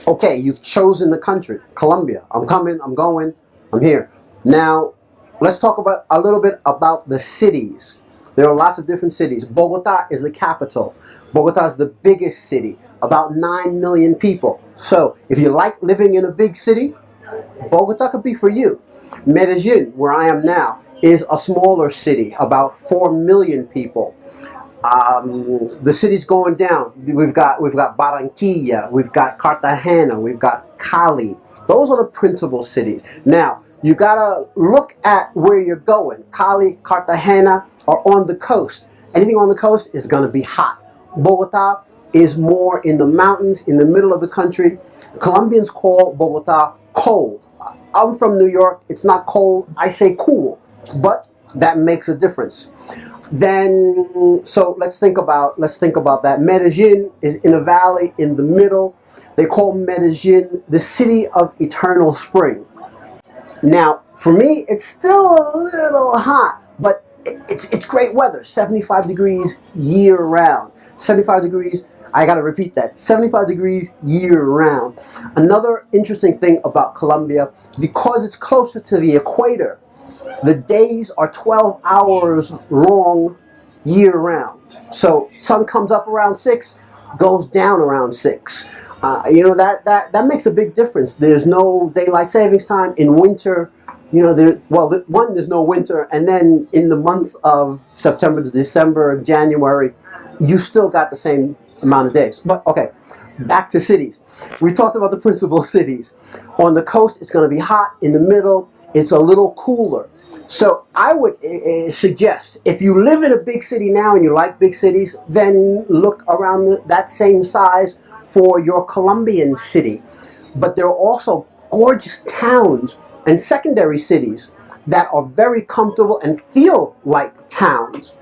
Okay, you've chosen the country, Colombia. I'm coming, I'm going, I'm here. Now, let's talk about a little bit about the cities. There are lots of different cities. Bogota is the capital. Bogota is the biggest city, about 9 million people. So, if you like living in a big city, Bogota could be for you. Medellin, where I am now, is a smaller city, about 4 million people. The city's going down. We've got Barranquilla, we've got Cartagena, we've got Cali. Those are the principal cities. Now you gotta look at where you're going. Cali, Cartagena are on the coast. Anything on the coast is gonna be hot. Bogota is more in the mountains, in the middle of the country. Colombians call Bogota cold. I'm from New York. It's not cold. I say cool, but that makes a difference. Then, so let's think about that. Medellin is in a valley in the middle. They call Medellin the city of eternal spring. Now, for me, it's still a little hot, but it's great weather. 75 degrees year round. 75 degrees. I gotta repeat that. 75 degrees year round. Another interesting thing about Colombia, because it's closer to the equator, the days are 12 hours long year round. So sun comes up around 6, goes down around 6. That makes a big difference. There's no daylight savings time in winter. There's no winter, and then in the months of September to December, January, you still got the same amount of days. But okay, back to cities. We talked about the principal cities. On the coast, it's going to be hot. In the middle, it's a little cooler. So I would suggest, if you live in a big city now and you like big cities, then look around that same size for your Colombian city. But there are also gorgeous towns and secondary cities that are very comfortable and feel like towns.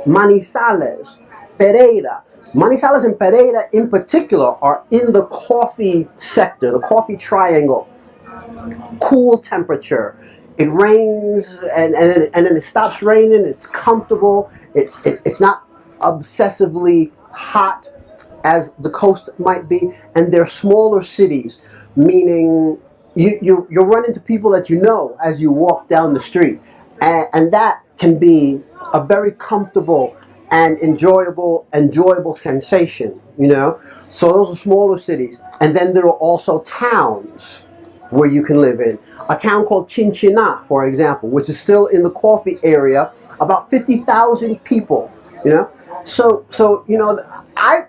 Manizales, Pereira. Manizales and Pereira in particular are in the coffee sector, the coffee triangle. Cool temperature. It rains and then it stops raining. It's comfortable. It's not obsessively hot as the coast might be. And they're smaller cities, meaning you'll run into people that you know as you walk down the street. And that can be a very comfortable and enjoyable sensation, So those are smaller cities. And then there are also towns where you can live in. A town called Chinchina, for example, which is still in the coffee area, about 50,000 people, So, I,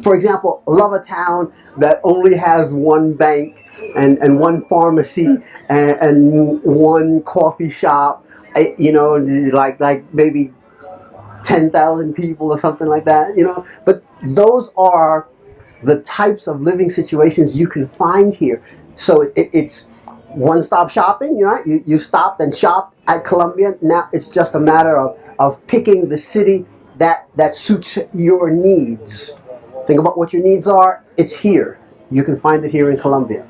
for example, love a town that only has one bank and one pharmacy and one coffee shop, like maybe 10,000 people or something like that, But those are the types of living situations you can find here. So it's one-stop shopping, you stopped and shopped at Colombia. Now it's just a matter of picking the city that suits your needs. Think about what your needs are. It's here. You can find it here in Colombia.